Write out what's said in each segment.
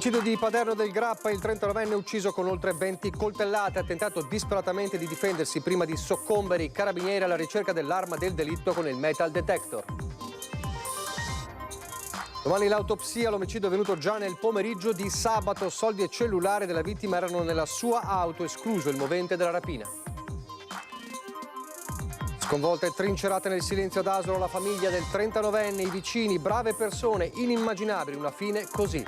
Omicidio di Paderno del Grappa, il 39enne ucciso con oltre 20 coltellate, ha tentato disperatamente di difendersi prima di soccombere. I carabinieri alla ricerca dell'arma del delitto con il metal detector. Domani l'autopsia, l'omicidio è avvenuto già nel pomeriggio di sabato. Soldi e cellulare della vittima erano nella sua auto, escluso il movente della rapina. Sconvolta e trincerata nel silenzio ad Asolo la famiglia del 39enne, i vicini, brave persone, inimmaginabili, una fine così.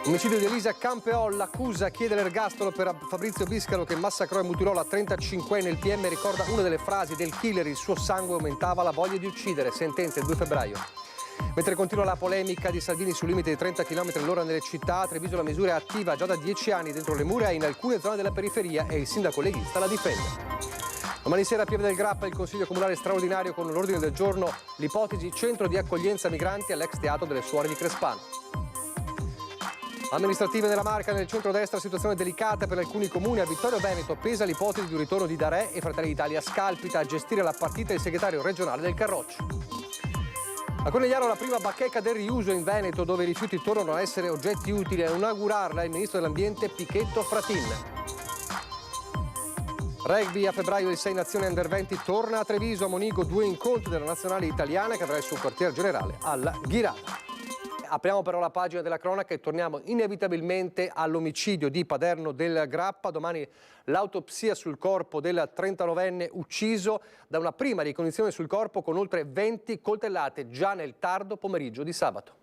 Omicidio di Elisa Campeol, l'accusa chiede l'ergastolo per Fabrizio Biscaro che massacrò e mutilò la 35enne. Il PM ricorda una delle frasi del killer: il suo sangue aumentava la voglia di uccidere. Sentenza il 2 febbraio. Mentre continua la polemica di Salvini sul limite di 30 km all'ora nelle città, a Treviso la misura è attiva già da 10 anni dentro le mura e in alcune zone della periferia e il sindaco leghista la difende. Domani sera a Pieve del Grappa il Consiglio Comunale straordinario con l'ordine del giorno l'ipotesi centro di accoglienza migranti all'ex teatro delle Suore di Crespano. Amministrative nella Marca, nel centro-destra situazione delicata per alcuni comuni. A Vittorio Veneto pesa l'ipotesi di un ritorno di Darè e Fratelli d'Italia scalpita. A gestire la partita il segretario regionale del Carroccio. A Conegliano la prima bacheca del riuso in Veneto, dove i rifiuti tornano a essere oggetti utili. A inaugurarla il ministro dell'Ambiente Pichetto Fratin. Rugby, a febbraio il 6 Nazione Under 20 torna a Treviso. A Monigo 2 incontri della nazionale italiana che avrà il suo quartier generale alla Ghirata. Apriamo però la pagina della cronaca e torniamo inevitabilmente all'omicidio di Paderno del Grappa. Domani l'autopsia sul corpo del 39enne ucciso da una prima ricognizione sul corpo con oltre 20 coltellate già nel tardo pomeriggio di sabato.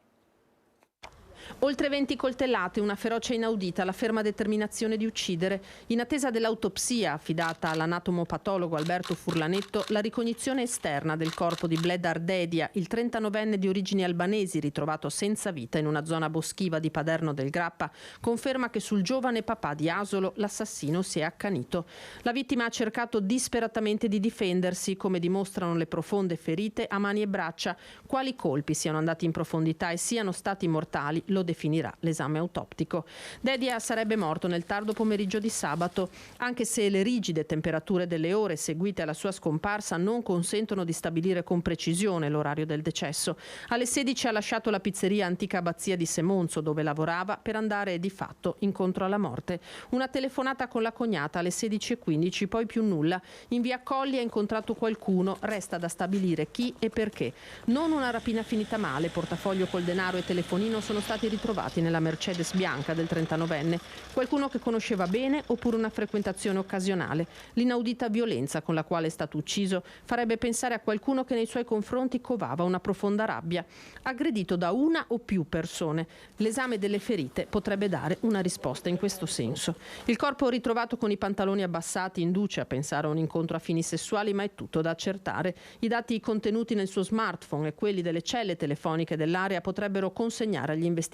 Oltre 20 coltellate, una ferocia inaudita, la ferma determinazione di uccidere. In attesa dell'autopsia affidata all'anatomopatologo Alberto Furlanetto, la ricognizione esterna del corpo di Bled Ardedia, il 39enne di origini albanesi ritrovato senza vita in una zona boschiva di Paderno del Grappa, conferma che sul giovane papà di Asolo l'assassino si è accanito. La vittima ha cercato disperatamente di difendersi, come dimostrano le profonde ferite a mani e braccia. Quali colpi siano andati in profondità e siano stati mortali lo definirà l'esame autoptico. Dedia sarebbe morto nel tardo pomeriggio di sabato, anche se le rigide temperature delle ore seguite alla sua scomparsa non consentono di stabilire con precisione l'orario del decesso. Alle 16 ha lasciato la pizzeria Antica Abbazia di Semonzo, dove lavorava, per andare di fatto incontro alla morte. Una telefonata con la cognata alle 16:15, poi più nulla. In via Colli ha incontrato qualcuno, resta da stabilire chi e perché. Non una rapina finita male, portafoglio col denaro e telefonino sono stati ritrovati nella Mercedes bianca del 39enne. Qualcuno che conosceva bene oppure una frequentazione occasionale. L'inaudita violenza con la quale è stato ucciso farebbe pensare a qualcuno che nei suoi confronti covava una profonda rabbia. Aggredito da una o più persone. L'esame delle ferite potrebbe dare una risposta in questo senso. Il corpo ritrovato con i pantaloni abbassati induce a pensare a un incontro a fini sessuali, ma è tutto da accertare. I dati contenuti nel suo smartphone e quelli delle celle telefoniche dell'area potrebbero consegnare agli investigatori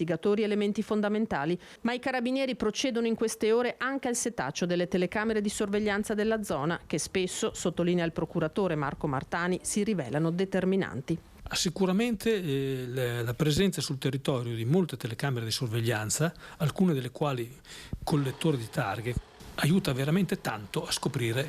elementi fondamentali, ma i carabinieri procedono in queste ore anche al setaccio delle telecamere di sorveglianza della zona, che spesso, sottolinea il procuratore Marco Martani, si rivelano determinanti. Sicuramente la presenza sul territorio di molte telecamere di sorveglianza, alcune delle quali con lettore di targhe, aiuta veramente tanto a scoprire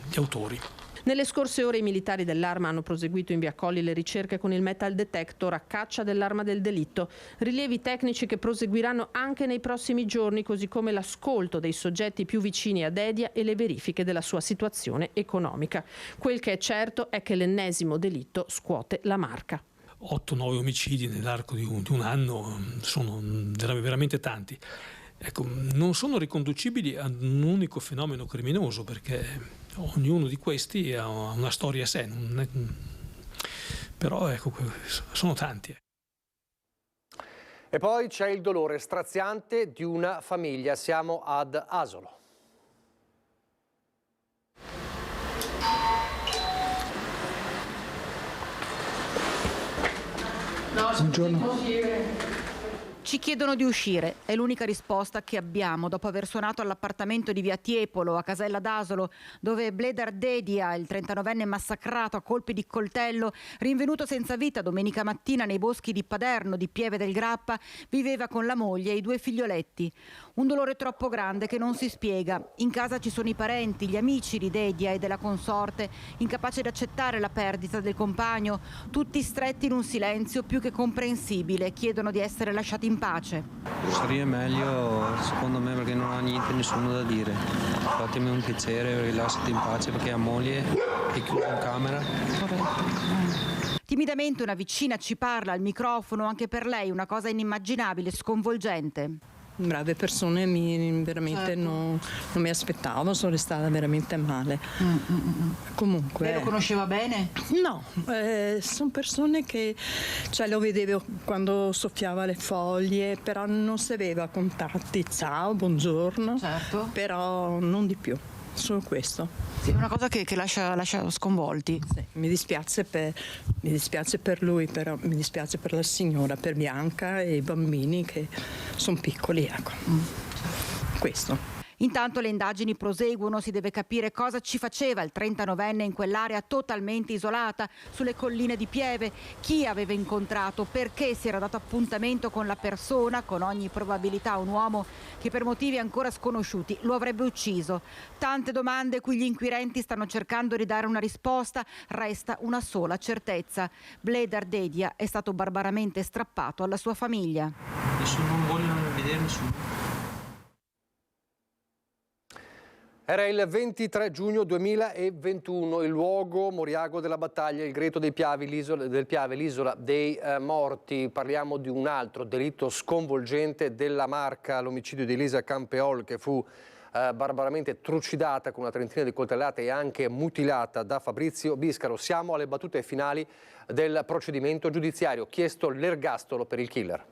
gli autori. Nelle scorse ore i militari dell'Arma hanno proseguito in via Colli le ricerche con il metal detector a caccia dell'arma del delitto. Rilievi tecnici che proseguiranno anche nei prossimi giorni, così come l'ascolto dei soggetti più vicini a Dedia e le verifiche della sua situazione economica. Quel che è certo è che l'ennesimo delitto scuote la Marca. 8-9 omicidi nell'arco di un anno sono veramente tanti. Ecco, non sono riconducibili ad un unico fenomeno criminoso, perché ognuno di questi ha una storia a sé, però ecco, sono tanti. E poi c'è il dolore straziante di una famiglia. Siamo ad Asolo. Buongiorno. Ci chiedono di uscire, è l'unica risposta che abbiamo dopo aver suonato all'appartamento di via Tiepolo, a Casella d'Asolo, dove Bledar Dedia, il 39enne massacrato a colpi di coltello, rinvenuto senza vita domenica mattina nei boschi di Paderno, di Pieve del Grappa, viveva con la moglie e i 2 figlioletti. Un dolore troppo grande che non si spiega. In casa ci sono i parenti, gli amici di Dedia e della consorte, incapaci di accettare la perdita del compagno, tutti stretti in un silenzio più che comprensibile, chiedono di essere lasciati in pace. Sarebbe meglio secondo me perché non ha niente, nessuno da dire. Fatemi un piacere, lasciati in pace perché ha moglie e chiuso in camera. Timidamente una vicina ci parla al microfono, anche per lei una cosa inimmaginabile, sconvolgente. Brave persone, veramente non mi aspettavo, sono stata veramente male. Comunque. Lei lo conosceva bene? No, sono persone che lo vedevo quando soffiava le foglie, però non si aveva contatti, ciao, buongiorno, Certo. però non di più, solo questo. Sì, è una cosa che lascia sconvolti. Sì, mi dispiace per lui, però mi dispiace per la signora, per Bianca e i bambini che sono piccoli, ecco. Questo. Intanto le indagini proseguono, si deve capire cosa ci faceva il 39enne in quell'area totalmente isolata, sulle colline di Pieve, chi aveva incontrato, perché si era dato appuntamento con la persona, con ogni probabilità un uomo che per motivi ancora sconosciuti lo avrebbe ucciso. Tante domande cui gli inquirenti stanno cercando di dare una risposta, resta una sola certezza. Bledar Dedia è stato barbaramente strappato alla sua famiglia. Nessuno non vogliono vedere nessuno. Era il 23 giugno 2021, il luogo Moriago della battaglia, il Greto dei Piavi, l'isola dei morti. Parliamo di un altro delitto sconvolgente della Marca, l'omicidio di Elisa Campeol, che fu barbaramente trucidata con una trentina di coltellate e anche mutilata da Fabrizio Biscaro. Siamo alle battute finali del procedimento giudiziario, chiesto l'ergastolo per il killer.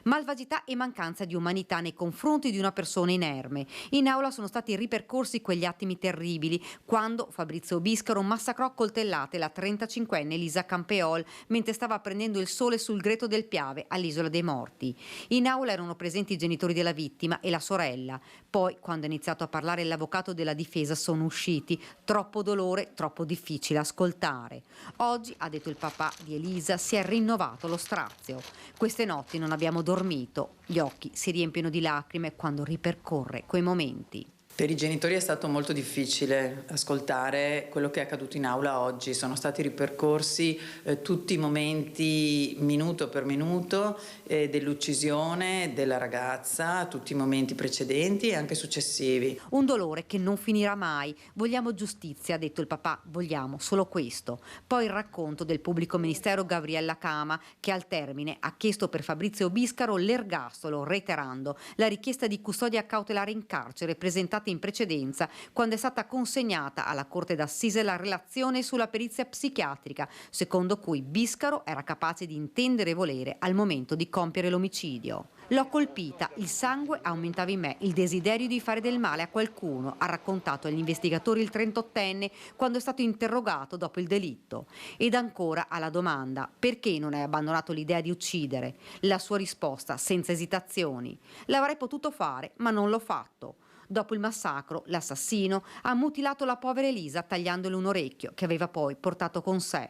Malvagità e mancanza di umanità nei confronti di una persona inerme. In aula sono stati ripercorsi quegli attimi terribili quando Fabrizio Biscaro massacrò a coltellate la 35enne Elisa Campeol mentre stava prendendo il sole sul Greto del Piave all'Isola dei Morti. In aula erano presenti i genitori della vittima e la sorella. Poi, quando ha iniziato a parlare l'avvocato della difesa, sono usciti. Troppo dolore, troppo difficile ascoltare. Oggi, ha detto il papà di Elisa, si è rinnovato lo strazio. Queste notti non abbiamo dormito, gli occhi si riempiono di lacrime quando ripercorre quei momenti. Per i genitori è stato molto difficile ascoltare quello che è accaduto in aula oggi. Sono stati ripercorsi tutti i momenti minuto per minuto dell'uccisione della ragazza, tutti i momenti precedenti e anche successivi. Un dolore che non finirà mai. Vogliamo giustizia, ha detto il papà, vogliamo solo questo. Poi il racconto del pubblico ministero Gabriella Cama, che al termine ha chiesto per Fabrizio Biscaro l'ergastolo, reiterando la richiesta di custodia cautelare in carcere presentata in precedenza quando è stata consegnata alla Corte d'Assise la relazione sulla perizia psichiatrica, secondo cui Biscaro era capace di intendere e volere al momento di compiere l'omicidio. L'ho colpita, il sangue aumentava in me, il desiderio di fare del male a qualcuno, ha raccontato agli investigatori il 38enne quando è stato interrogato dopo il delitto. Ed ancora alla domanda: perché non hai abbandonato l'idea di uccidere? La sua risposta, senza esitazioni: l'avrei potuto fare, ma non l'ho fatto. Dopo il massacro, l'assassino ha mutilato la povera Elisa tagliandole un orecchio che aveva poi portato con sé.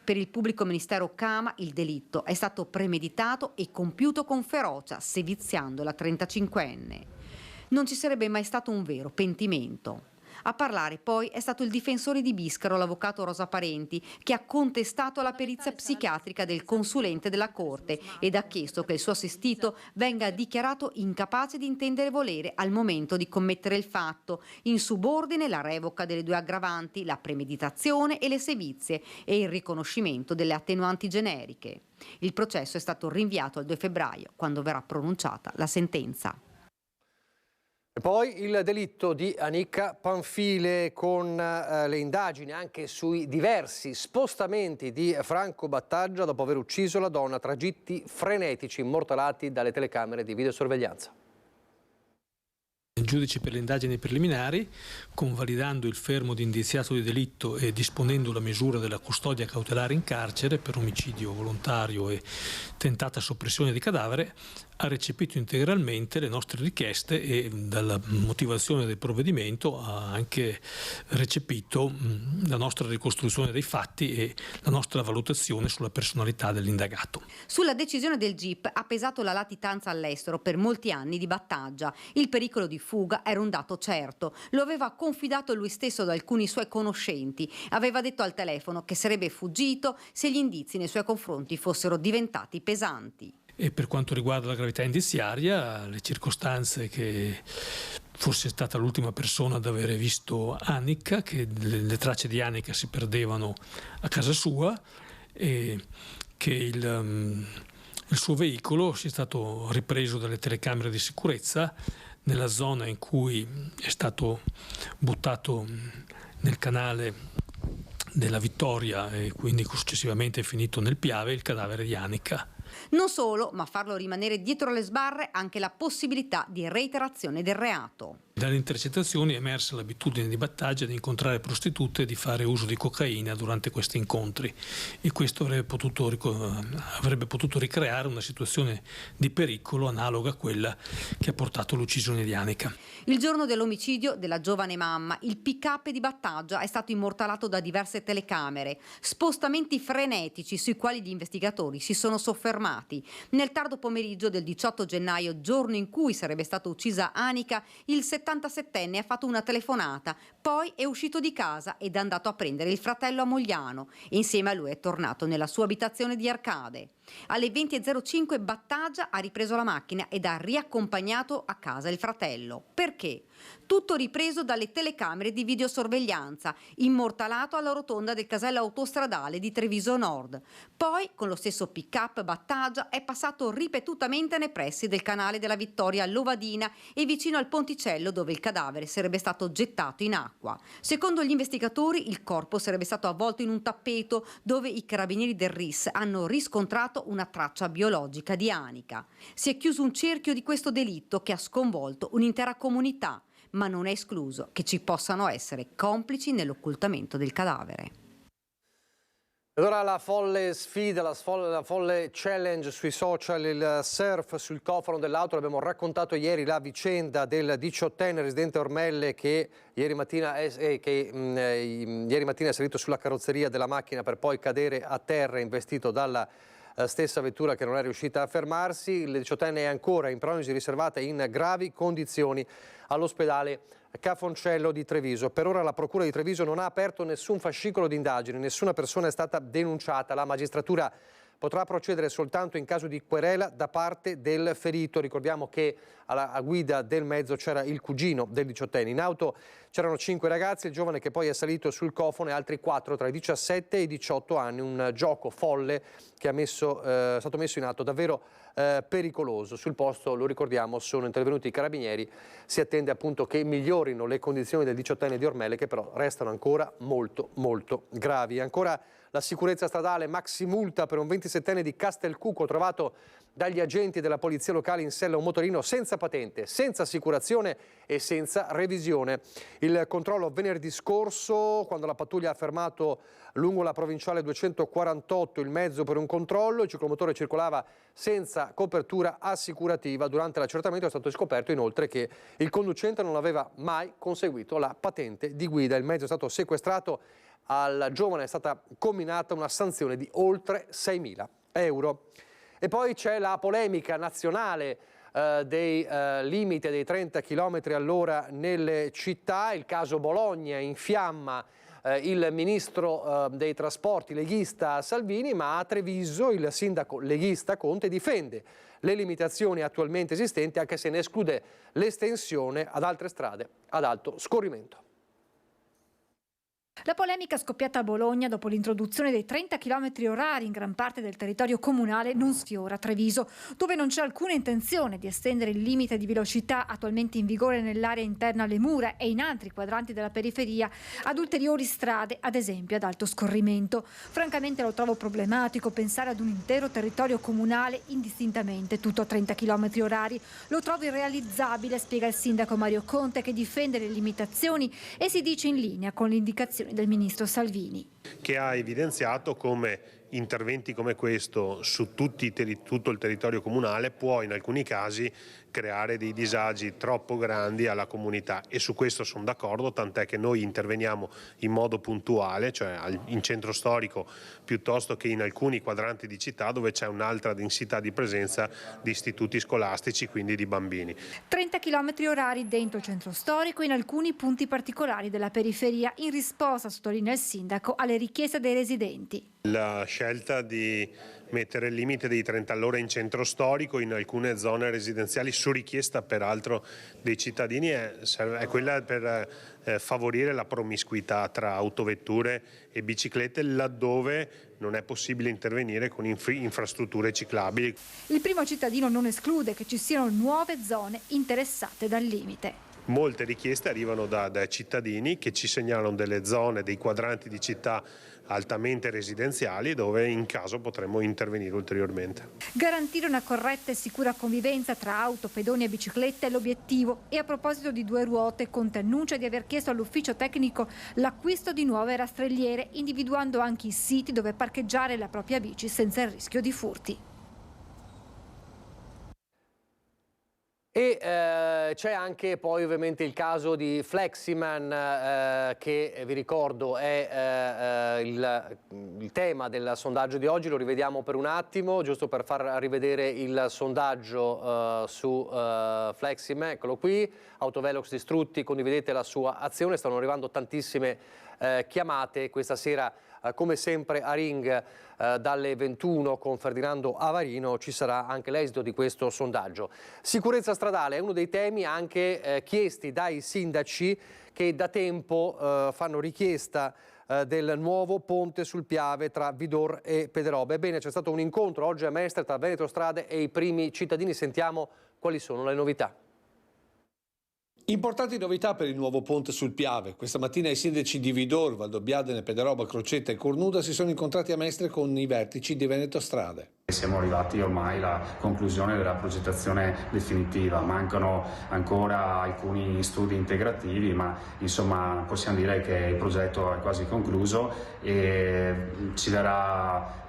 Per il pubblico ministero Cama il delitto è stato premeditato e compiuto con ferocia, seviziando la 35enne. Non ci sarebbe mai stato un vero pentimento. A parlare poi è stato il difensore di Biscaro, l'avvocato Rosa Parenti, che ha contestato la perizia psichiatrica del consulente della Corte ed ha chiesto che il suo assistito venga dichiarato incapace di intendere volere al momento di commettere il fatto, in subordine la revoca delle 2 aggravanti, la premeditazione e le sevizie e il riconoscimento delle attenuanti generiche. Il processo è stato rinviato al 2 febbraio, quando verrà pronunciata la sentenza. E poi il delitto di Anicca Panfile con le indagini anche sui diversi spostamenti di Franco Battaglia dopo aver ucciso la donna, tragitti frenetici immortalati dalle telecamere di videosorveglianza. giudice per le indagini preliminari, convalidando il fermo di indiziato di delitto e disponendo la misura della custodia cautelare in carcere per omicidio volontario e tentata soppressione di cadavere, ha recepito integralmente le nostre richieste e dalla motivazione del provvedimento ha anche recepito la nostra ricostruzione dei fatti e la nostra valutazione sulla personalità dell'indagato. Sulla decisione del GIP ha pesato la latitanza all'estero per molti anni di Battaglia. Il pericolo di fuga era un dato certo, lo aveva confidato lui stesso ad alcuni suoi conoscenti, aveva detto al telefono che sarebbe fuggito se gli indizi nei suoi confronti fossero diventati pesanti. E per quanto riguarda la gravità indiziaria, le circostanze che fosse stata l'ultima persona ad avere visto Annika, che le tracce di Annika si perdevano a casa sua e che il suo veicolo sia stato ripreso dalle telecamere di sicurezza nella zona in cui è stato buttato nel canale della Vittoria e quindi successivamente è finito nel Piave il cadavere di Annika. Non solo, ma farlo rimanere dietro le sbarre anche la possibilità di reiterazione del reato. Dalle intercettazioni è emersa l'abitudine di Battaglia di incontrare prostitute e di fare uso di cocaina durante questi incontri e questo avrebbe potuto ricreare una situazione di pericolo analoga a quella che ha portato all'uccisione di Annika. Il giorno dell'omicidio della giovane mamma, il pick-up di Battaglia è stato immortalato da diverse telecamere, spostamenti frenetici sui quali gli investigatori si sono soffermati. Nel tardo pomeriggio del 18 gennaio, giorno in cui sarebbe stata uccisa Annika, il 77enne ha fatto una telefonata, poi è uscito di casa ed è andato a prendere il fratello a Mogliano e insieme a lui è tornato nella sua abitazione di Arcade. Alle 20.05 Battaglia ha ripreso la macchina ed ha riaccompagnato a casa il fratello. Perché? Tutto ripreso dalle telecamere di videosorveglianza, immortalato alla rotonda del casello autostradale di Treviso Nord. Poi, con lo stesso pick-up, Battaglia è passato ripetutamente nei pressi del canale della Vittoria a Lovadina e vicino al ponticello dove il cadavere sarebbe stato gettato in acqua. Secondo gli investigatori, il corpo sarebbe stato avvolto in un tappeto dove i carabinieri del RIS hanno riscontrato una traccia biologica di Annika. Si è chiuso un cerchio di questo delitto che ha sconvolto un'intera comunità, ma non è escluso che ci possano essere complici nell'occultamento del cadavere. Allora la folle sfida, la folle challenge sui social, il surf sul cofano dell'auto. Abbiamo raccontato ieri la vicenda del 18enne residente Ormelle che ieri mattina è salito sulla carrozzeria della macchina per poi cadere a terra investito dalla stessa vettura che non è riuscita a fermarsi. Il 18enne è ancora in prognosi riservata in gravi condizioni all'ospedale Cafoncello di Treviso. Per ora la Procura di Treviso non ha aperto nessun fascicolo di indagini, nessuna persona è stata denunciata. La magistratura potrà procedere soltanto in caso di querela da parte del ferito. Ricordiamo che a guida del mezzo c'era il cugino del 18enne. In auto c'erano 5 ragazzi, il giovane che poi è salito sul cofano e altri 4 tra i 17 e i 18 anni. Un gioco folle che è stato messo in atto davvero pericoloso. Sul posto, lo ricordiamo, sono intervenuti i carabinieri. Si attende appunto che migliorino le condizioni del 18enne di Ormelle, che però restano ancora molto molto gravi. Ancora la sicurezza stradale, maxi multa per un 27enne di Castelcuco trovato dagli agenti della polizia locale in sella a un motorino senza patente, senza assicurazione e senza revisione. Il controllo venerdì scorso, quando la pattuglia ha fermato lungo la provinciale 248 il mezzo per un controllo, il ciclomotore circolava senza copertura assicurativa. Durante l'accertamento è stato scoperto inoltre che il conducente non aveva mai conseguito la patente di guida. Il mezzo è stato sequestrato, al giovane è stata comminata una sanzione di oltre 6.000 euro. E poi c'è la polemica nazionale dei limiti dei 30 km all'ora nelle città. Il caso Bologna infiamma il ministro dei trasporti leghista Salvini, ma a Treviso il sindaco leghista Conte difende le limitazioni attualmente esistenti, anche se ne esclude l'estensione ad altre strade ad alto scorrimento. La polemica scoppiata a Bologna dopo l'introduzione dei 30 km/h in gran parte del territorio comunale non sfiora Treviso, dove non c'è alcuna intenzione di estendere il limite di velocità attualmente in vigore nell'area interna alle mura e in altri quadranti della periferia ad ulteriori strade, ad esempio ad alto scorrimento. Francamente lo trovo problematico pensare ad un intero territorio comunale indistintamente tutto a 30 km/h. Lo trovo irrealizzabile, spiega il sindaco Mario Conte, che difende le limitazioni e si dice in linea con le indicazioni del ministro Salvini, che ha evidenziato come interventi come questo su tutto il territorio comunale può in alcuni casi creare dei disagi troppo grandi alla comunità, e su questo sono d'accordo, tant'è che noi interveniamo in modo puntuale, cioè in centro storico piuttosto che in alcuni quadranti di città dove c'è un'altra densità di presenza di istituti scolastici, quindi di bambini. 30 km/h dentro il centro storico, in alcuni punti particolari della periferia, in risposta, sottolinea il sindaco, alle richieste dei residenti. La scelta di mettere il limite dei 30 all'ora in centro storico in alcune zone residenziali, su richiesta peraltro dei cittadini, è quella per favorire la promiscuità tra autovetture e biciclette laddove non è possibile intervenire con infrastrutture ciclabili. Il primo cittadino non esclude che ci siano nuove zone interessate dal limite. Molte richieste arrivano da cittadini che ci segnalano delle zone, dei quadranti di città altamente residenziali dove in caso potremmo intervenire ulteriormente. Garantire una corretta e sicura convivenza tra auto, pedoni e biciclette è l'obiettivo, e a proposito di due ruote, Conte annuncia di aver chiesto all'ufficio tecnico l'acquisto di nuove rastrelliere, individuando anche i siti dove parcheggiare la propria bici senza il rischio di furti. E c'è anche poi ovviamente il caso di Fleximan, che vi ricordo è il tema del sondaggio di oggi. Lo rivediamo per un attimo, giusto per far rivedere il sondaggio su Fleximan. Eccolo qui, autovelox distrutti, condividete la sua azione. Stanno arrivando tantissime chiamate questa sera. Come sempre a Ring dalle 21 con Ferdinando Avarino ci sarà anche l'esito di questo sondaggio. Sicurezza stradale è uno dei temi anche chiesti dai sindaci, che da tempo fanno richiesta del nuovo ponte sul Piave tra Vidor e Pederobe. Ebbene, c'è stato un incontro oggi a Mestre tra Veneto Strade e i primi cittadini. Sentiamo quali sono le novità. Importanti novità per il nuovo ponte sul Piave. Questa mattina i sindaci di Vidor, Valdobbiadene, Pederoba, Crocetta e Cornuda si sono incontrati a Mestre con i vertici di Veneto Strade. Siamo arrivati ormai alla conclusione della progettazione definitiva, mancano ancora alcuni studi integrativi, ma insomma possiamo dire che il progetto è quasi concluso e ci verrà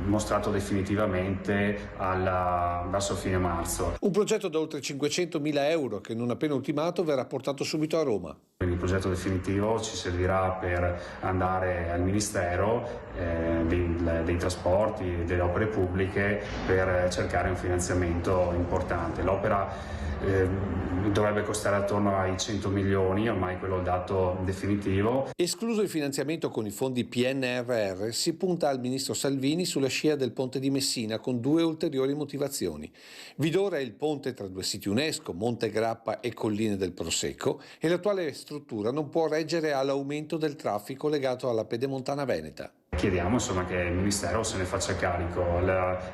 mostrato definitivamente verso fine marzo. Un progetto da oltre 500.000 euro che non appena ultimato verrà portato subito a Roma. Il progetto definitivo ci servirà per andare al Ministero dei trasporti e delle opere pubbliche per cercare un finanziamento importante. L'opera dovrebbe costare attorno ai 100 milioni, ormai quello è il dato definitivo. Escluso il finanziamento con i fondi PNRR, si punta al ministro Salvini sulla scia del ponte di Messina con due ulteriori motivazioni. Vidor è il ponte tra due siti UNESCO, Monte Grappa e Colline del Prosecco, e l'attuale struttura non può reggere all'aumento del traffico legato alla pedemontana veneta. Chiediamo insomma che il Ministero se ne faccia carico.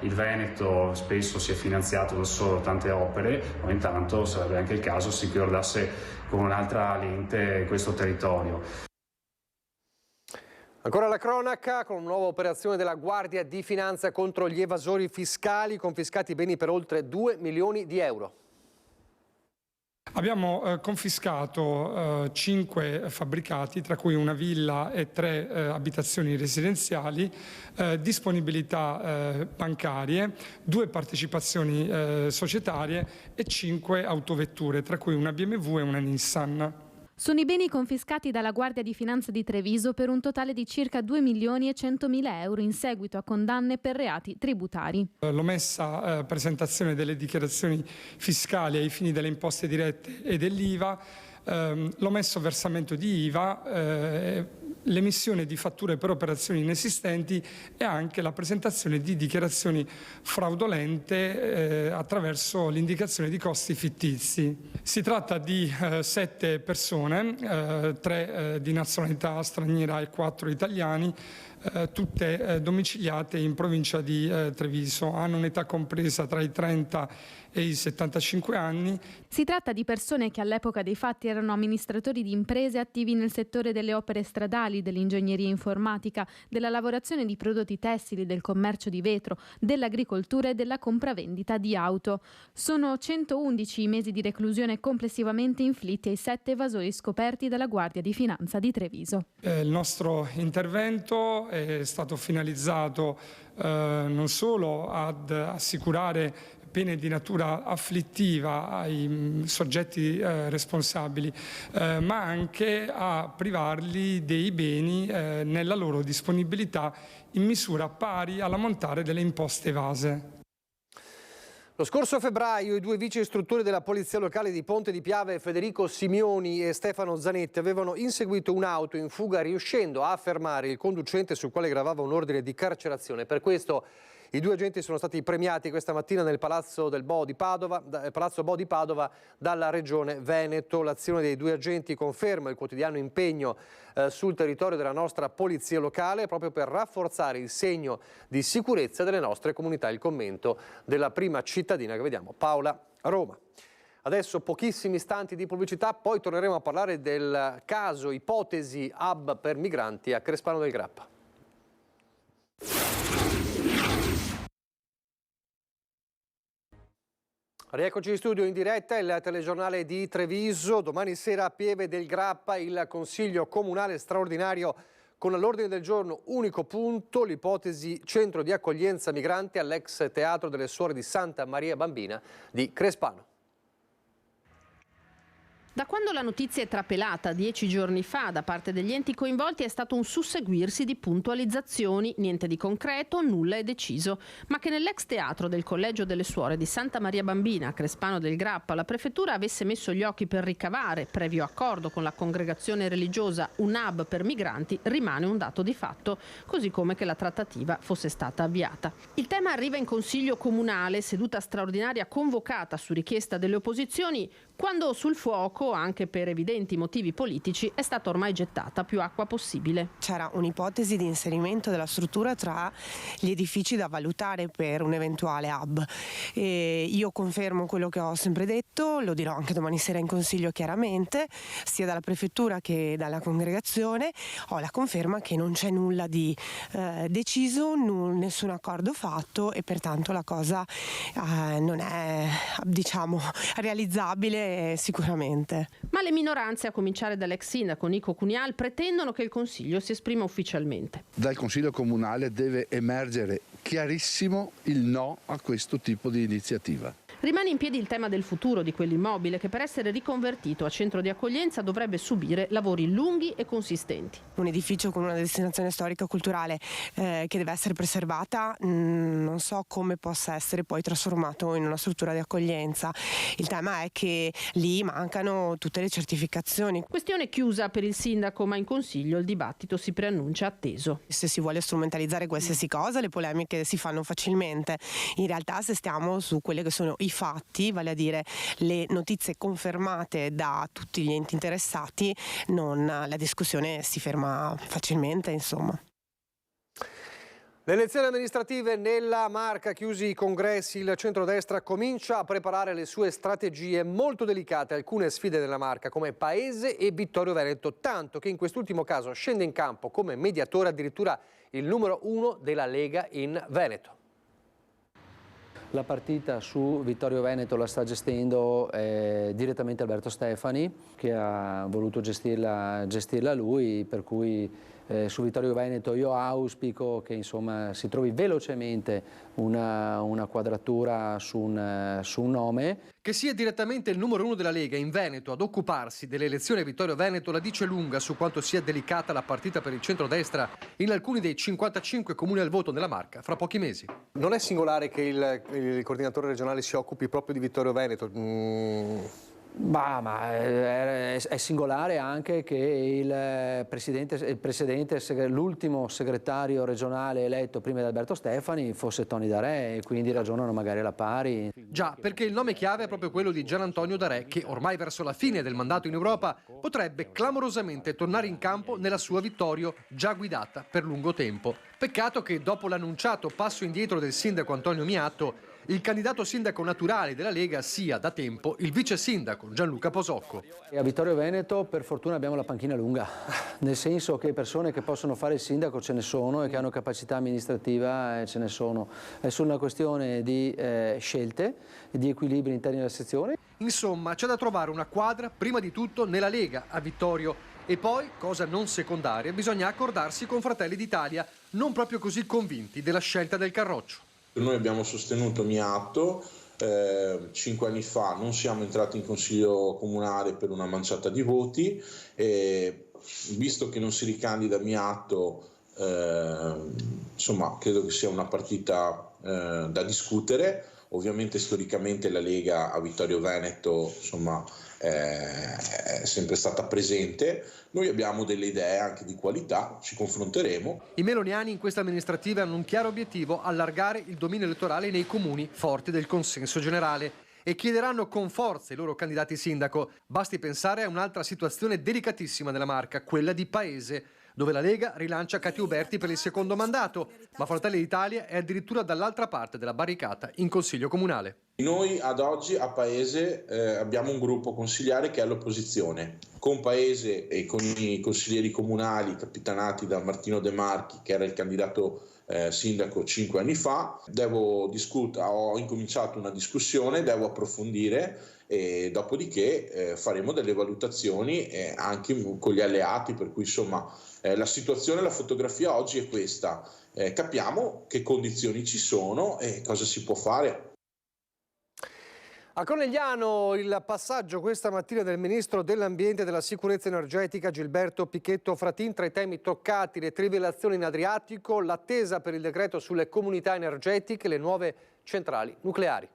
Il Veneto spesso si è finanziato da solo tante opere, ma intanto sarebbe anche il caso si guardasse con un'altra lente questo territorio. Ancora la cronaca, con una nuova operazione della Guardia di Finanza contro gli evasori fiscali, confiscati beni per oltre 2 milioni di euro. Abbiamo confiscato 5 fabbricati, tra cui una villa e 3 abitazioni residenziali, disponibilità bancarie, 2 partecipazioni societarie e 5 autovetture, tra cui una BMW e una Nissan. Sono i beni confiscati dalla Guardia di Finanza di Treviso per un totale di circa 2 milioni e 100.000 euro in seguito a condanne per reati tributari. L'omessa presentazione delle dichiarazioni fiscali ai fini delle imposte dirette e dell'IVA, l'omesso versamento di IVA l'emissione di fatture per operazioni inesistenti e anche la presentazione di dichiarazioni fraudolente attraverso l'indicazione di costi fittizi. Si tratta di 7 persone, 3 di nazionalità straniera e 4 italiani, tutte domiciliate in provincia di Treviso. Hanno un'età compresa tra i 30 e i 75 anni. Si tratta di persone che all'epoca dei fatti erano amministratori di imprese attivi nel settore delle opere stradali, dell'ingegneria informatica, della lavorazione di prodotti tessili, del commercio di vetro, dell'agricoltura e della compravendita di auto. Sono 111 i mesi di reclusione complessivamente inflitti ai 7 evasori scoperti dalla Guardia di Finanza di Treviso. Il nostro intervento è stato finalizzato non solo ad assicurare pene di natura afflittiva ai soggetti responsabili, ma anche a privarli dei beni nella loro disponibilità in misura pari all'ammontare delle imposte evase. Lo scorso febbraio i 2 vice istruttori della Polizia Locale di Ponte di Piave, Federico Simioni e Stefano Zanetti, avevano inseguito un'auto in fuga riuscendo a fermare il conducente sul quale gravava un ordine di carcerazione. Per questo i 2 agenti sono stati premiati questa mattina nel Palazzo Bo di Padova dalla Regione Veneto. L'azione dei 2 agenti conferma il quotidiano impegno sul territorio della nostra Polizia Locale proprio per rafforzare il segno di sicurezza delle nostre comunità. Il commento della prima cittadina che vediamo, Paola Roma. Adesso pochissimi istanti di pubblicità, poi torneremo a parlare del caso ipotesi hub per migranti a Crespano del Grappa. Rieccoci in studio in diretta, il telegiornale di Treviso. Domani sera a Pieve del Grappa il Consiglio Comunale straordinario con all'ordine del giorno unico punto l'ipotesi centro di accoglienza migranti all'ex Teatro delle Suore di Santa Maria Bambina di Crespano. Da quando la notizia è trapelata 10 giorni fa da parte degli enti coinvolti è stato un susseguirsi di puntualizzazioni, niente di concreto, nulla è deciso, ma che nell'ex teatro del Collegio delle Suore di Santa Maria Bambina a Crespano del Grappa la prefettura avesse messo gli occhi per ricavare, previo accordo con la congregazione religiosa, un hub per migranti rimane un dato di fatto, così come che la trattativa fosse stata avviata. Il tema arriva in Consiglio Comunale, seduta straordinaria convocata su richiesta delle opposizioni, quando sul fuoco, anche per evidenti motivi politici, è stata ormai gettata più acqua possibile. C'era un'ipotesi di inserimento della struttura tra gli edifici da valutare per un eventuale hub. E io confermo quello che ho sempre detto, lo dirò anche domani sera in Consiglio chiaramente, sia dalla Prefettura che dalla Congregazione. Ho la conferma che non c'è nulla di deciso, nessun accordo fatto e pertanto la cosa non è, realizzabile sicuramente. Ma le minoranze, a cominciare dall'ex sindaco Nico Cunial, pretendono che il Consiglio si esprima ufficialmente. Dal Consiglio Comunale deve emergere chiarissimo il no a questo tipo di iniziativa. Rimane in piedi il tema del futuro di quell'immobile che per essere riconvertito a centro di accoglienza dovrebbe subire lavori lunghi e consistenti. Un edificio con una destinazione storico-culturale che deve essere preservata, non so come possa essere poi trasformato in una struttura di accoglienza. Il tema è che lì mancano tutte le certificazioni. Questione chiusa per il sindaco, ma in Consiglio il dibattito si preannuncia atteso. Se si vuole strumentalizzare qualsiasi cosa, le polemiche si fanno facilmente. In realtà, se stiamo su quelle che sono i fatti, vale a dire le notizie confermate da tutti gli enti interessati, la discussione si ferma facilmente, insomma. Le elezioni amministrative nella Marca, chiusi i congressi, il centrodestra comincia a preparare le sue strategie molto delicate, alcune sfide della Marca come Paese e Vittorio Veneto, tanto che in quest'ultimo caso scende in campo come mediatore addirittura il numero 1 della Lega in Veneto. La partita su Vittorio Veneto la sta gestendo direttamente Alberto Stefani, che ha voluto gestirla lui, per cui su Vittorio Veneto io auspico che insomma si trovi velocemente una quadratura su un nome. Che sia direttamente il numero 1 della Lega in Veneto ad occuparsi delle elezioni a Vittorio Veneto la dice lunga su quanto sia delicata la partita per il centrodestra in alcuni dei 55 comuni al voto nella Marca fra pochi mesi. Non è singolare che il coordinatore regionale si occupi proprio di Vittorio Veneto? Ma è singolare anche che l'ultimo segretario regionale eletto prima di Alberto Stefani fosse Tony Darè, e quindi ragionano magari alla pari. Già, perché il nome chiave è proprio quello di Gian Antonio Darè, che ormai verso la fine del mandato in Europa potrebbe clamorosamente tornare in campo nella sua Vittorio, già guidata per lungo tempo. Peccato che dopo l'annunciato passo indietro del sindaco Antonio Miatto, il candidato sindaco naturale della Lega sia da tempo il vice sindaco Gianluca Posocco. E a Vittorio Veneto per fortuna abbiamo la panchina lunga, nel senso che persone che possono fare il sindaco ce ne sono e che hanno capacità amministrativa ce ne sono. È solo una questione di scelte, di equilibri interni alla sezione. Insomma, c'è da trovare una quadra prima di tutto nella Lega a Vittorio e poi, cosa non secondaria, bisogna accordarsi con Fratelli d'Italia, non proprio così convinti della scelta del Carroccio. Noi abbiamo sostenuto Miatto, 5 anni fa non siamo entrati in consiglio comunale per una manciata di voti, visto che non si ricandida Miatto, insomma credo che sia una partita da discutere. Ovviamente storicamente la Lega a Vittorio Veneto insomma è sempre stata presente. Noi abbiamo delle idee anche di qualità, ci confronteremo. I meloniani in questa amministrativa hanno un chiaro obiettivo: allargare il dominio elettorale nei comuni forti del consenso generale e chiederanno con forza i loro candidati sindaco. Basti pensare a un'altra situazione delicatissima della Marca, quella di Paese, dove la Lega rilancia Katia Uberti per il secondo mandato, ma Fratelli d'Italia è addirittura dall'altra parte della barricata in Consiglio Comunale. Noi ad oggi a Paese abbiamo un gruppo consigliare che è all'opposizione. Con Paese e con i consiglieri comunali capitanati da Martino De Marchi, che era il candidato sindaco 5 anni fa, ho incominciato una discussione, devo approfondire e dopodiché faremo delle valutazioni anche con gli alleati, per cui insomma la situazione, la fotografia oggi è questa. Capiamo che condizioni ci sono e cosa si può fare. A Conegliano il passaggio questa mattina del Ministro dell'Ambiente e della Sicurezza Energetica Gilberto Pichetto Fratin. Tra i temi toccati le trivellazioni in Adriatico, l'attesa per il decreto sulle comunità energetiche e le nuove centrali nucleari.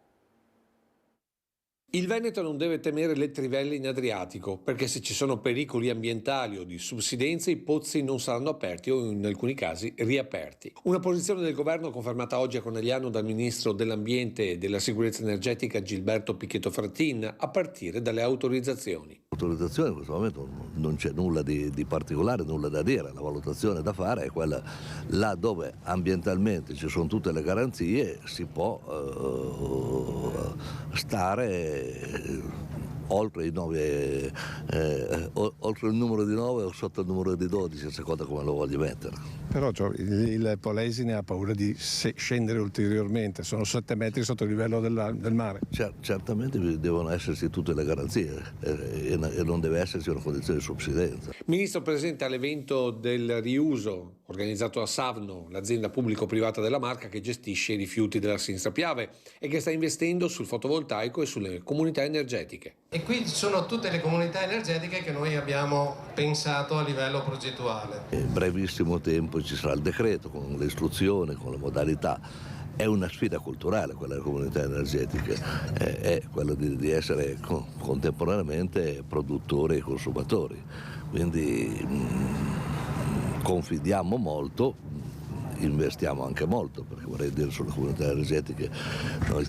Il Veneto non deve temere le trivelle in Adriatico, perché se ci sono pericoli ambientali o di subsidenza i pozzi non saranno aperti o in alcuni casi riaperti. Una posizione del governo confermata oggi a Conegliano dal Ministro dell'Ambiente e della Sicurezza Energetica Gilberto Pichetto Fratin, a partire dalle autorizzazioni. Autorizzazione in questo momento non c'è nulla di particolare, nulla da dire, la valutazione da fare è quella là dove ambientalmente ci sono tutte le garanzie, si può stare oltre il numero di 9 o sotto il numero di 12, a seconda come lo voglio mettere. Però il Polesine ha paura di scendere ulteriormente, sono 7 metri sotto il livello del mare. Certamente devono esserci tutte le garanzie e non deve esserci una condizione di subsidenza. Ministro presente all'evento del riuso organizzato a Savno, l'azienda pubblico-privata della Marca che gestisce i rifiuti della Sinistra Piave e che sta investendo sul fotovoltaico e sulle comunità energetiche. E qui ci sono tutte le comunità energetiche che noi abbiamo pensato a livello progettuale. In brevissimo tempo ci sarà il decreto con le istruzioni, con le modalità. È una sfida culturale quella delle comunità energetiche, è quella di essere contemporaneamente produttori e consumatori. Quindi confidiamo molto, investiamo anche molto, perché vorrei dire sulle comunità energetiche noi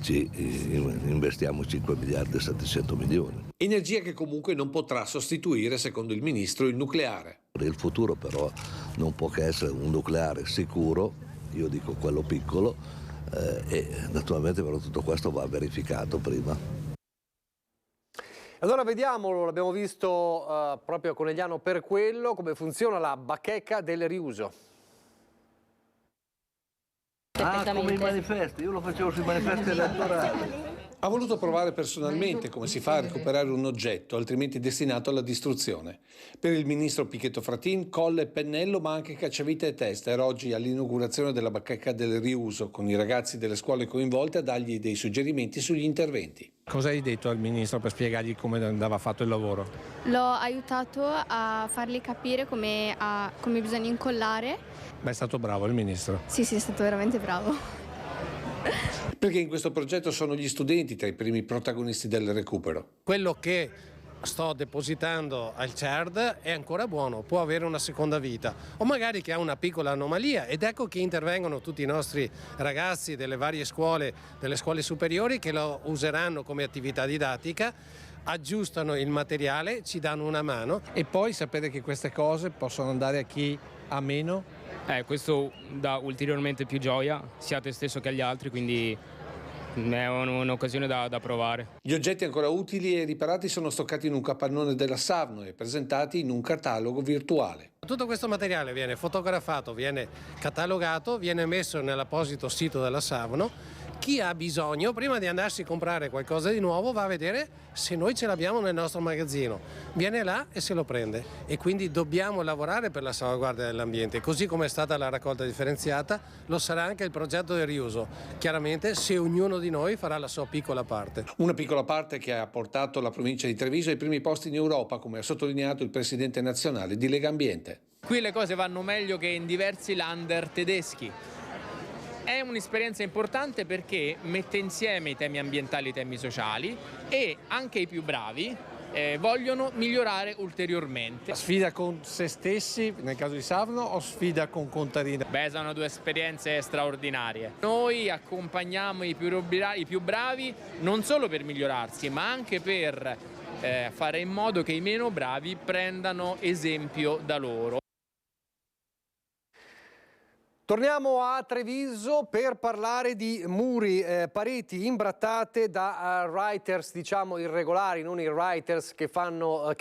investiamo 5 miliardi e 700 milioni. Energia che comunque non potrà sostituire, secondo il Ministro, il nucleare. Il futuro però non può che essere un nucleare sicuro, io dico quello piccolo, e naturalmente però tutto questo va verificato prima. Allora vediamo, l'abbiamo visto proprio a Conegliano per quello, come funziona la bacheca del riuso. Come i manifesti, io lo facevo sui manifesti elettorali. Ha voluto provare personalmente come si fa a recuperare un oggetto altrimenti destinato alla distruzione. Per il ministro Pichetto Fratin, colla e pennello, ma anche cacciavite e testa. Era oggi all'inaugurazione della bacheca del riuso, con i ragazzi delle scuole coinvolte a dargli dei suggerimenti sugli interventi. Cosa hai detto al ministro per spiegargli come andava fatto il lavoro? L'ho aiutato a fargli capire come bisogna incollare. Beh, è stato bravo il ministro. Sì, è stato veramente bravo. Perché in questo progetto sono gli studenti tra i primi protagonisti del recupero. Quello che sto depositando al CERD è ancora buono, può avere una seconda vita, o magari che ha una piccola anomalia, ed ecco che intervengono tutti i nostri ragazzi delle varie scuole, delle scuole superiori, che lo useranno come attività didattica, aggiustano il materiale, ci danno una mano. E poi sapere che queste cose possono andare a chi ha meno? Questo dà ulteriormente più gioia sia a te stesso che agli altri, quindi è un'occasione da provare. Gli oggetti ancora utili e riparati sono stoccati in un capannone della Savno e presentati in un catalogo virtuale. Tutto questo materiale viene fotografato, viene catalogato, viene messo nell'apposito sito della Savno. Chi ha bisogno, prima di andarsi a comprare qualcosa di nuovo, va a vedere se noi ce l'abbiamo nel nostro magazzino. Viene là e se lo prende. E quindi dobbiamo lavorare per la salvaguardia dell'ambiente. Così come è stata la raccolta differenziata, lo sarà anche il progetto del riuso. Chiaramente se ognuno di noi farà la sua piccola parte. Una piccola parte che ha portato la provincia di Treviso ai primi posti in Europa, come ha sottolineato il presidente nazionale di Lega Ambiente. Qui le cose vanno meglio che in diversi Länder tedeschi. È un'esperienza importante perché mette insieme i temi ambientali e i temi sociali, e anche i più bravi vogliono migliorare ulteriormente. Sfida con se stessi, nel caso di Savno, o sfida con Contarina? Sono due esperienze straordinarie. Noi accompagniamo i più bravi non solo per migliorarsi, ma anche per fare in modo che i meno bravi prendano esempio da loro. Torniamo a Treviso per parlare di muri, pareti imbrattate da writers, diciamo irregolari, non i writers che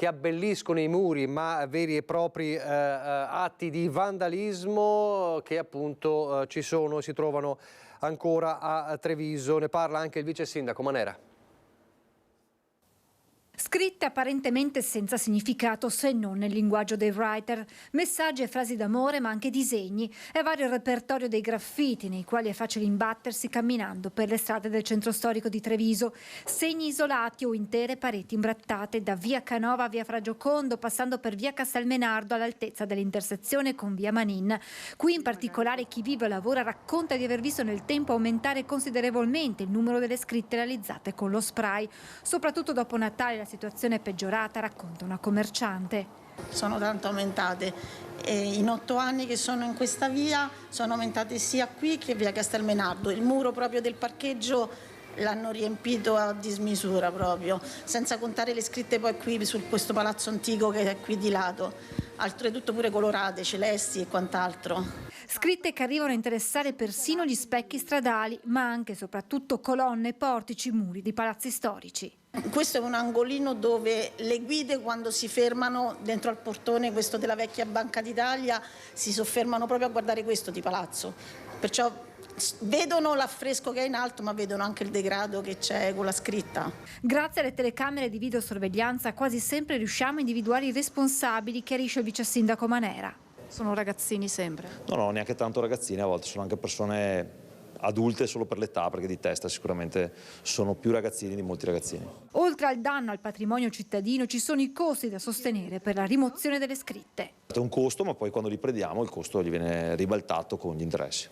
abbelliscono i muri, ma veri e propri atti di vandalismo che appunto si trovano ancora a Treviso. Ne parla anche il vice sindaco Manera. Scritte apparentemente senza significato se non nel linguaggio dei writer, messaggi e frasi d'amore ma anche disegni. È vario il repertorio dei graffiti nei quali è facile imbattersi camminando per le strade del centro storico di Treviso. Segni isolati o intere pareti imbrattate da via Canova a via Fragiocondo, passando per via Castelmenardo all'altezza dell'intersezione con via Manin. Qui in particolare chi vive e lavora racconta di aver visto nel tempo aumentare considerevolmente il numero delle scritte realizzate con lo spray. Soprattutto dopo Natale la situazione è peggiorata, racconta una commerciante. Sono tanto aumentate. In 8 anni che sono in questa via sono aumentate sia qui che via Castelmenardo. Il muro proprio del parcheggio l'hanno riempito a dismisura proprio, senza contare le scritte poi qui su questo palazzo antico che è qui di lato, oltretutto pure colorate, celesti e quant'altro. Scritte che arrivano a interessare persino gli specchi stradali, ma anche e soprattutto colonne, portici, muri di palazzi storici. Questo è un angolino dove le guide, quando si fermano dentro al portone, questo della vecchia Banca d'Italia, si soffermano proprio a guardare questo di palazzo. Perciò vedono l'affresco che è in alto, ma vedono anche il degrado che c'è con la scritta. Grazie alle telecamere di videosorveglianza quasi sempre riusciamo a individuare i responsabili, chiarisce il vice sindaco Manera. Sono ragazzini sempre? No, neanche tanto ragazzini, a volte sono anche persone adulte solo per l'età, perché di testa sicuramente sono più ragazzini di molti ragazzini. Oltre al danno al patrimonio cittadino ci sono i costi da sostenere per la rimozione delle scritte. È un costo, ma poi quando li prendiamo il costo gli viene ribaltato con gli interessi.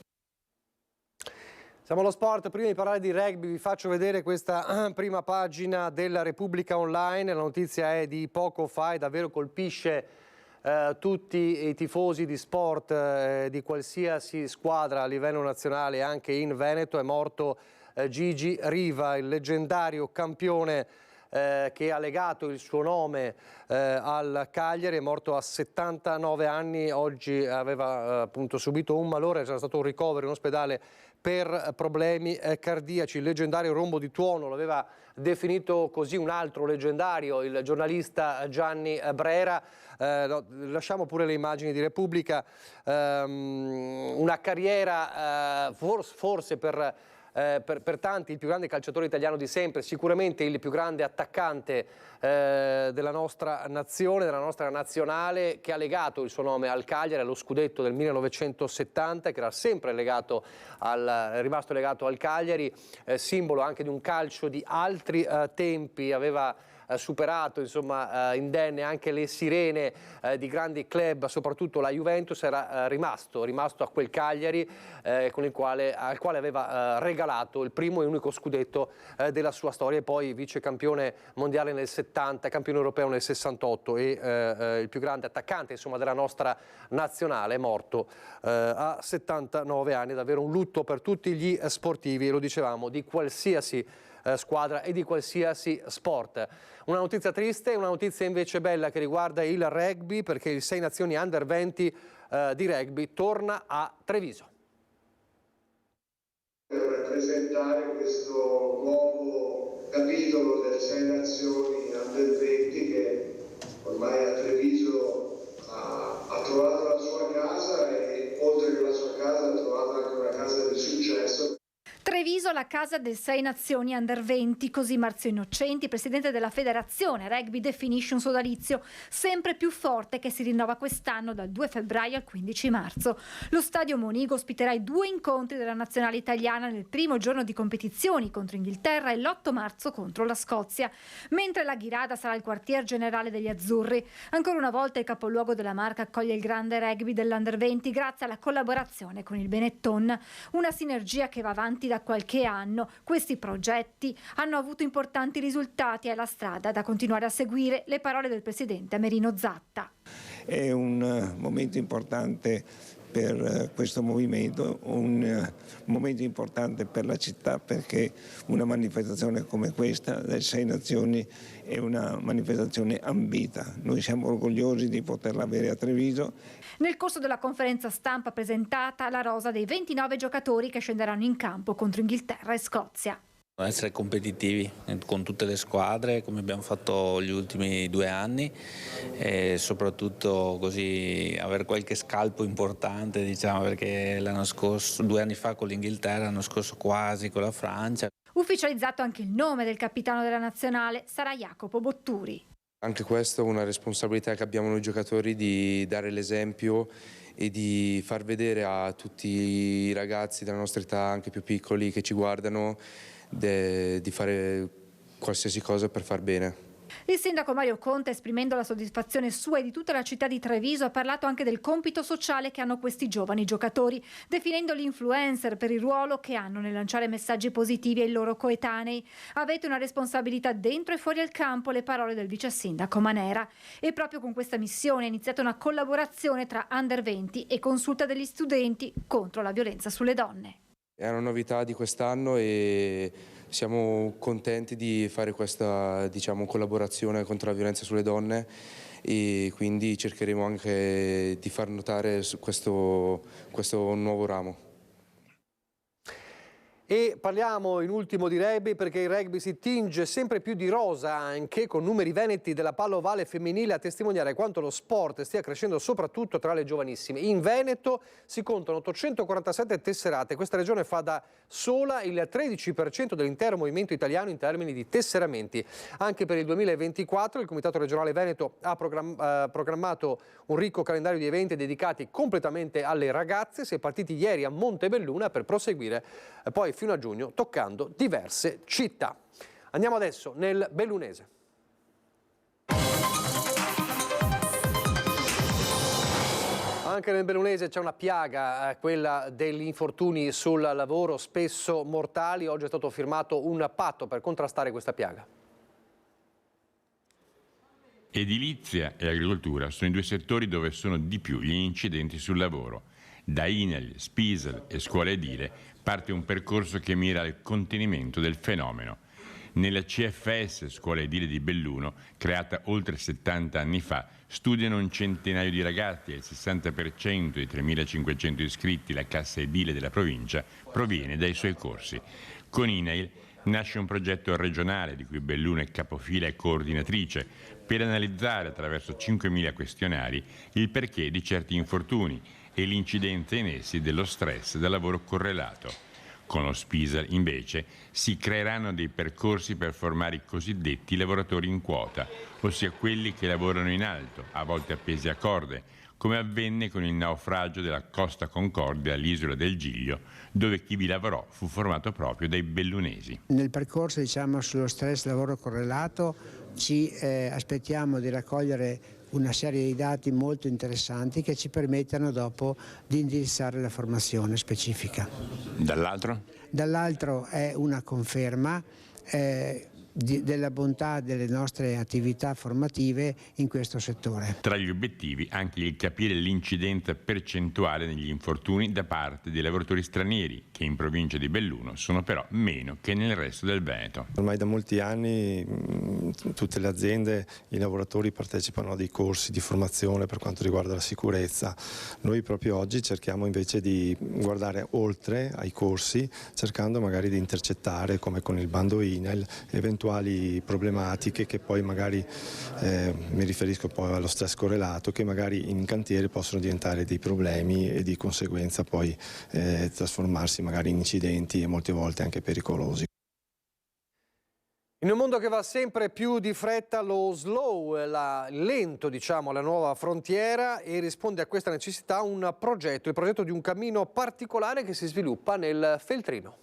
Siamo allo sport, prima di parlare di rugby vi faccio vedere questa prima pagina della Repubblica Online, la notizia è di poco fa e davvero colpisce tutti i tifosi di sport di qualsiasi squadra a livello nazionale, anche in Veneto. È morto Gigi Riva, il leggendario campione che ha legato il suo nome al Cagliari. È morto a 79 anni, oggi aveva appunto subito un malore, c'era stato un ricovero in ospedale per problemi cardiaci. Il leggendario rombo di tuono, lo aveva definito così un altro leggendario, il giornalista Gianni Brera. Lasciamo pure le immagini di Repubblica. Una carriera forse per tanti il più grande calciatore italiano di sempre, sicuramente il più grande attaccante della nostra nazione, della nostra nazionale, che ha legato il suo nome al Cagliari, allo scudetto del 1970, che era sempre legato rimasto legato al Cagliari, simbolo anche di un calcio di altri tempi. Aveva superato insomma, indenne anche le sirene di grandi club, soprattutto la Juventus, era rimasto a quel Cagliari al quale aveva regalato il primo e unico scudetto della sua storia, e poi vice campione mondiale nel 70, campione europeo nel 68 e il più grande attaccante insomma, della nostra nazionale, è morto a 79 anni, davvero un lutto per tutti gli sportivi, lo dicevamo, di qualsiasi squadra e di qualsiasi sport. Una notizia triste, una notizia invece bella che riguarda il rugby, perché il 6 Nazioni Under 20 di rugby torna a Treviso. Per presentare questo nuovo capitolo del 6 Nazioni Under 20 che ormai a Treviso ha trovato la sua casa e oltre che la sua casa ha trovato anche una casa di successo. Treviso, la casa del 6 Nazioni Under 20, così Marzio Innocenti, presidente della federazione rugby, definisce un sodalizio sempre più forte che si rinnova quest'anno dal 2 febbraio al 15 marzo. Lo stadio Monigo ospiterà i 2 incontri della nazionale italiana nel primo giorno di competizioni contro Inghilterra e l'8 marzo contro la Scozia, mentre la Ghirada sarà il quartier generale degli azzurri. Ancora una volta il capoluogo della Marca accoglie il grande rugby dell'Under 20 grazie alla collaborazione con il Benetton, una sinergia che va avanti da qualche anno. Questi progetti hanno avuto importanti risultati e alla strada da continuare a seguire, le parole del presidente Amerino Zatta. È un momento importante per questo movimento, un momento importante per la città, perché una manifestazione come questa del 6 Nazioni è una manifestazione ambita. Noi siamo orgogliosi di poterla avere a Treviso. Nel corso della conferenza stampa presentata la rosa dei 29 giocatori che scenderanno in campo contro Inghilterra e Scozia. Essere competitivi con tutte le squadre come abbiamo fatto gli ultimi 2 anni e soprattutto così avere qualche scalpo importante, diciamo, perché l'anno scorso, 2 anni fa con l'Inghilterra, l'anno scorso quasi con la Francia. Ufficializzato anche il nome del capitano della nazionale, sarà Jacopo Botturi. Anche questa è una responsabilità che abbiamo noi giocatori, di dare l'esempio e di far vedere a tutti i ragazzi della nostra età, anche più piccoli, che ci guardano, di fare qualsiasi cosa per far bene. Il sindaco Mario Conte, esprimendo la soddisfazione sua e di tutta la città di Treviso, ha parlato anche del compito sociale che hanno questi giovani giocatori, definendoli influencer per il ruolo che hanno nel lanciare messaggi positivi ai loro coetanei. Avete una responsabilità dentro e fuori al campo, le parole del vice sindaco Manera. E proprio con questa missione è iniziata una collaborazione tra Under 20 e Consulta degli studenti contro la violenza sulle donne. È una novità di quest'anno e siamo contenti di fare questa, diciamo, collaborazione contro la violenza sulle donne, e quindi cercheremo anche di far notare questo nuovo ramo. E parliamo in ultimo di rugby, perché il rugby si tinge sempre più di rosa, anche con numeri veneti della palla ovale femminile a testimoniare quanto lo sport stia crescendo soprattutto tra le giovanissime. In Veneto si contano 847 tesserate, questa regione fa da sola il 13% dell'intero movimento italiano in termini di tesseramenti. Anche per il 2024 il Comitato regionale Veneto ha programmato un ricco calendario di eventi dedicati completamente alle ragazze. Si è partiti ieri a Montebelluna per proseguire poi fino a giugno, toccando diverse città. Andiamo adesso nel bellunese. Anche nel bellunese c'è una piaga, quella degli infortuni sul lavoro, spesso mortali. Oggi è stato firmato un patto per contrastare questa piaga. Edilizia e agricoltura sono i 2 settori dove sono di più gli incidenti sul lavoro. Da INAIL, Spisal e Scuola Edile parte un percorso che mira al contenimento del fenomeno. Nella CFS Scuola Edile di Belluno, creata oltre 70 anni fa, studiano un centinaio di ragazzi e il 60% dei 3.500 iscritti. La cassa edile della provincia proviene dai suoi corsi. Con INAIL nasce un progetto regionale di cui Belluno è capofila e coordinatrice, per analizzare attraverso 5.000 questionari il perché di certi infortuni e l'incidenza in essi dello stress da lavoro correlato. Con lo Spisal, invece, si creeranno dei percorsi per formare i cosiddetti lavoratori in quota, ossia quelli che lavorano in alto, a volte appesi a corde, come avvenne con il naufragio della Costa Concordia all'isola del Giglio, dove chi vi lavorò fu formato proprio dai bellunesi. Nel percorso sullo stress lavoro correlato ci aspettiamo di raccogliere una serie di dati molto interessanti che ci permettano dopo di indirizzare la formazione specifica. Dall'altro? Dall'altro è una conferma della bontà delle nostre attività formative in questo settore. Tra gli obiettivi anche il capire l'incidenza percentuale negli infortuni da parte dei lavoratori stranieri, che in provincia di Belluno sono però meno che nel resto del Veneto. Ormai da molti anni tutte le aziende, i lavoratori partecipano a dei corsi di formazione per quanto riguarda la sicurezza. Noi proprio oggi cerchiamo invece di guardare oltre ai corsi, cercando magari di intercettare, come con il bando INAIL, eventuali problematiche che poi magari, mi riferisco poi allo stress correlato, che magari in cantiere possono diventare dei problemi e di conseguenza poi trasformarsi magari in incidenti e molte volte anche pericolosi. In un mondo che va sempre più di fretta, lo slow, lento diciamo, alla nuova frontiera, e risponde a questa necessità un progetto, il progetto di un cammino particolare che si sviluppa nel Feltrino.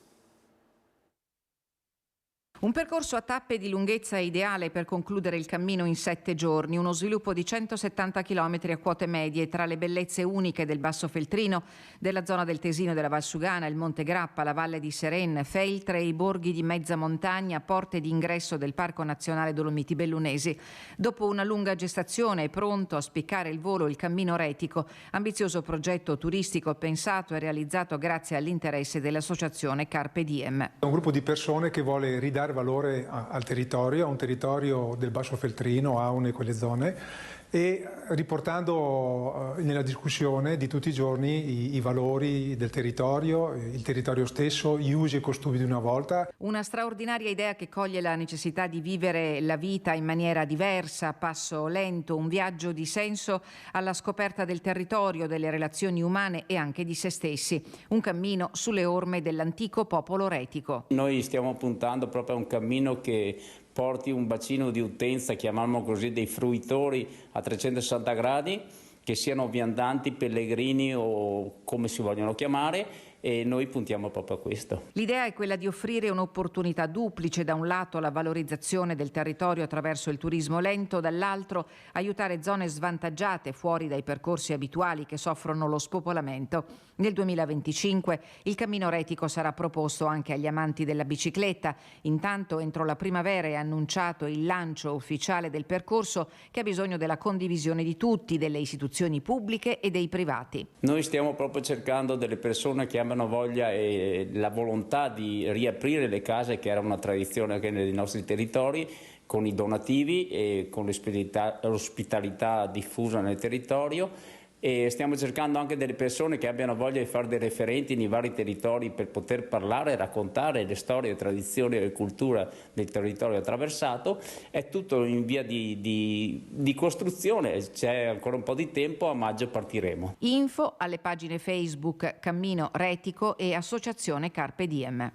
Un percorso a tappe di lunghezza ideale per concludere il cammino in 7 giorni, uno sviluppo di 170 km a quote medie tra le bellezze uniche del Basso Feltrino, della zona del Tesino e della Valsugana, il Monte Grappa, la Valle di Seren, Feltre e i borghi di mezza montagna, porte d'ingresso del Parco Nazionale Dolomiti Bellunesi. Dopo una lunga gestazione è pronto a spiccare il volo il Cammino Retico, ambizioso progetto turistico pensato e realizzato grazie all'interesse dell'associazione Carpe Diem. È un gruppo di persone che vuole ridare valore al territorio, a un territorio del Basso Feltrino, Aune e quelle zone, e riportando nella discussione di tutti i giorni i valori del territorio, il territorio stesso, gli usi e costumi di una volta. Una straordinaria idea che coglie la necessità di vivere la vita in maniera diversa, a passo lento, un viaggio di senso alla scoperta del territorio, delle relazioni umane e anche di se stessi. Un cammino sulle orme dell'antico popolo retico. Noi stiamo puntando proprio a un cammino che porti un bacino di utenza, chiamiamolo così, dei fruitori a 360 gradi, che siano viandanti, pellegrini o come si vogliono chiamare, e noi puntiamo proprio a questo. L'idea è quella di offrire un'opportunità duplice: da un lato la valorizzazione del territorio attraverso il turismo lento, dall'altro aiutare zone svantaggiate fuori dai percorsi abituali che soffrono lo spopolamento. Nel 2025 il Cammino Retico sarà proposto anche agli amanti della bicicletta. Intanto entro la primavera è annunciato il lancio ufficiale del percorso, che ha bisogno della condivisione di tutti, delle istituzioni pubbliche e dei privati. Noi stiamo proprio cercando delle persone che hanno voglia e la volontà di riaprire le case, che era una tradizione anche nei nostri territori, con i donativi e con l'ospitalità diffusa nel territorio. E stiamo cercando anche delle persone che abbiano voglia di fare dei referenti nei vari territori per poter parlare e raccontare le storie, tradizioni e cultura del territorio attraversato. È tutto in via di costruzione, c'è ancora un po' di tempo, a maggio partiremo. Info alle pagine Facebook Cammino Retico e Associazione Carpe Diem.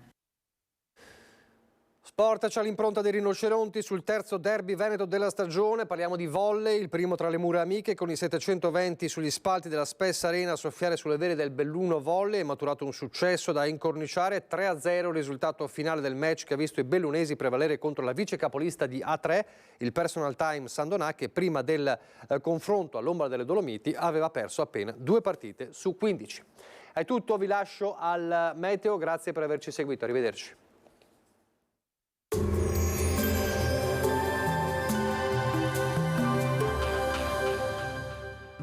Sport, c'è l'impronta dei rinoceronti sul terzo derby veneto della stagione. Parliamo di volley, il primo tra le mura amiche, con i 720 sugli spalti della Spessa Arena a soffiare sulle vele del Belluno Volley. È maturato un successo da incorniciare, 3-0 il risultato finale del match, che ha visto i bellunesi prevalere contro la vice capolista di A3, il Personal Time Sandonà, che prima del confronto all'ombra delle Dolomiti aveva perso appena 2 partite su 15. È tutto, vi lascio al meteo, grazie per averci seguito, arrivederci.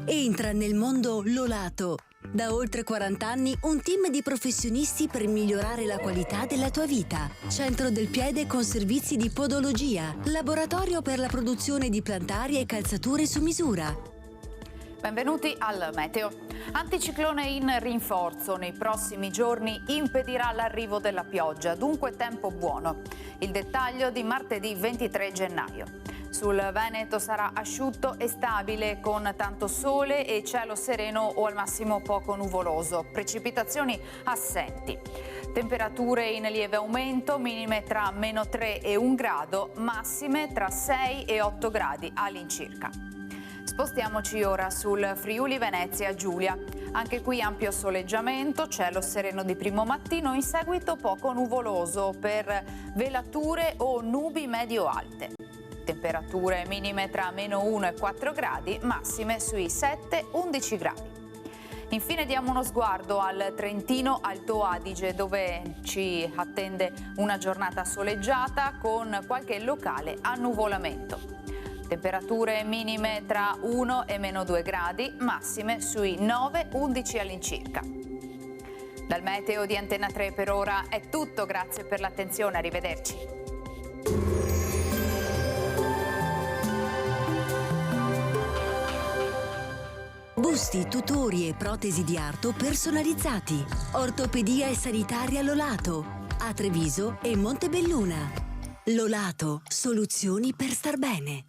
Entra nel mondo Lolato. Da oltre 40 anni un team di professionisti per migliorare la qualità della tua vita. Centro del piede con servizi di podologia. Laboratorio per la produzione di plantari e calzature su misura. Benvenuti al meteo. Anticiclone in rinforzo nei prossimi giorni impedirà l'arrivo della pioggia, dunque tempo buono. Il dettaglio di martedì 23 gennaio. Sul Veneto sarà asciutto e stabile con tanto sole e cielo sereno o al massimo poco nuvoloso, precipitazioni assenti. Temperature in lieve aumento, minime tra -3 e 1 grado, massime tra 6 e 8 gradi all'incirca. Spostiamoci ora sul Friuli Venezia Giulia. Anche qui ampio soleggiamento, cielo sereno di primo mattino, in seguito poco nuvoloso per velature o nubi medio-alte. Temperature minime tra -1 e 4 gradi, massime sui 7-11 gradi. Infine diamo uno sguardo al Trentino Alto Adige, dove ci attende una giornata soleggiata con qualche locale annuvolamento. Temperature minime tra 1 e -2 gradi, massime sui 9-11 all'incirca. Dal meteo di Antenna 3 per ora è tutto, grazie per l'attenzione, arrivederci. Busti, tutori e protesi di arto personalizzati. Ortopedia e sanitaria Lolato. A Treviso e Montebelluna. Lolato, soluzioni per star bene.